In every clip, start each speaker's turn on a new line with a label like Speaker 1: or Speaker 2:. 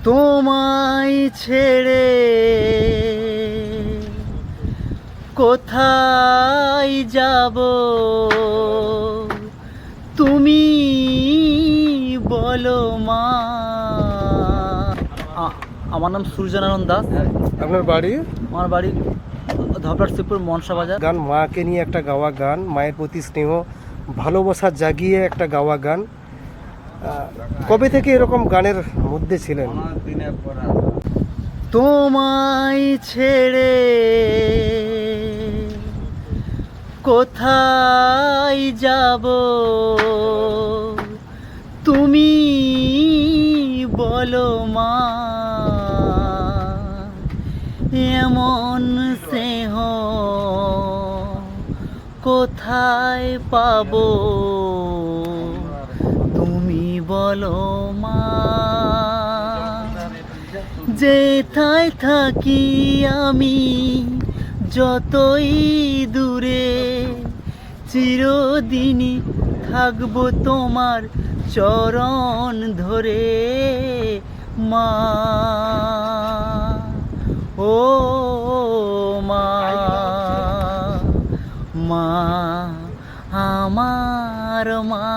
Speaker 1: তোমায় ছেড়ে কোথায় যাব তুমি বলো মা। আমার নাম সূর্যনারায়ণ দাস।
Speaker 2: আপনার বাড়ি?
Speaker 1: আমার বাড়ি ধবলাট শিবপুর মনসা বাজার।
Speaker 2: গান মাকে নিয়ে একটা গাওয়া গান, মায়ের প্রতি স্নেহ ভালোবাসা জাগিয়ে একটা গাওয়া গান। কবে থেকে এরকম গানের মধ্যে ছিলেন?
Speaker 1: তোমায় ছেড়ে কোথায় যাব তুমি বলো মা। এমন স্নেহ কোথায় পাবো তুমি বলো মা। যেথায় থাকি আমি যতই দূরে চিরদিনই থাকবো তোমার চরণ ধরে মা। ও মা, মা আমার মা,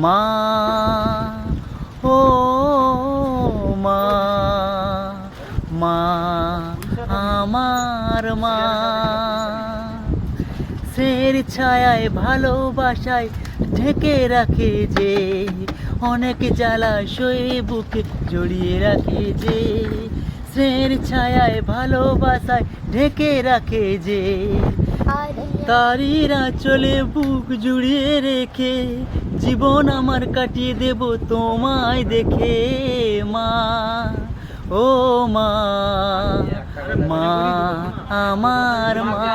Speaker 1: মা ও মা, মা আমার মা। সের ছায়ায় ভালোবাসায় ঢেকে রাখে যে, অনেক জ্বালাশয়ে বুকে জড়িয়ে রাখে যে। সের ছায়ায় ভালোবাসায় ঢেকে রাখে যে, তারিরা চলে বুক জুড়িয়ে রেখে জীবন আমার কাটিয়ে দেব তোমায় দেখে মা। ও মা, মা আমার মা।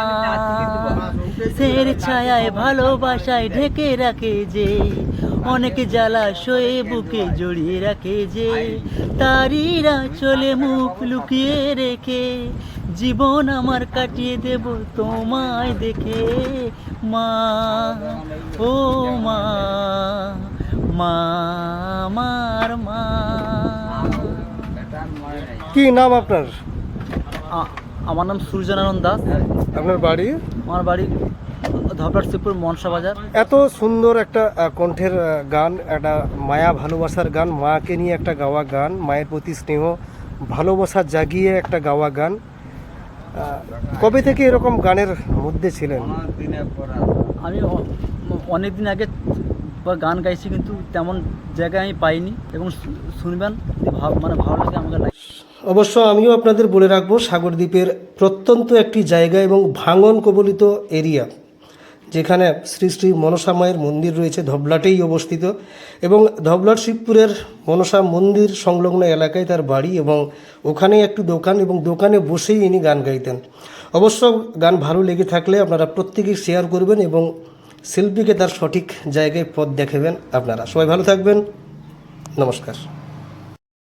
Speaker 1: সের ছায়ায় ভালোবাসায় ঢেকে রাখে যে, অনেক জ্বালাশয়ে বুকে জড়িয়ে রাখে যে। তারিরা চলে মুখ লুকিয়ে রেখে জীবন আমার কাটিয়ে দেব তোমায় দেখে মা। ও মা, মা আমার মা।
Speaker 2: কি নাম আপনার?
Speaker 1: আমার নাম সূর্যনারায়ণ দাস।
Speaker 2: আপনার বাড়ি?
Speaker 1: আমার বাড়ি ধবলাট শিবপুর মনসা বাজার।
Speaker 2: এত সুন্দর একটা কণ্ঠের গান, একটা মায়া ভালোবাসার গান, মাকে নিয়ে একটা গাওয়া গান, মায়ের প্রতি স্নেহ ভালোবাসা জাগিয়ে একটা গাওয়া গান। কবে থেকে এরকম গানের মধ্যে ছিলেন?
Speaker 1: আমি অনেক দিন আগে গান গাইছি, কিন্তু তেমন জায়গায় আমি পাইনি। এবং শুনবেন, মানে ভালো লাগে আমাকে।
Speaker 2: অবশ্য আমিও আপনাদের বলে রাখবো, সাগরদ্বীপের প্রত্যন্ত একটি জায়গা এবং ভাঙন কবলিত এরিয়া, যেখানে শ্রী শ্রী মনসা মায়ের মন্দির রয়েছে, ধবলাটেই অবস্থিত। এবং ধবলাট শিবপুরের মনসা মন্দির সংলগ্ন এলাকায় তার বাড়ি, এবং ওখানেই একটি দোকান, এবং দোকানে বসেই ইনি গান গাইতেন। অবশ্য গান ভালো লেগে থাকলে আপনারা প্রত্যেকেই শেয়ার করবেন এবং শিল্পীকে তার সঠিক জায়গায় পথ দেখাবেন। আপনারা সবাই ভালো থাকবেন। নমস্কার।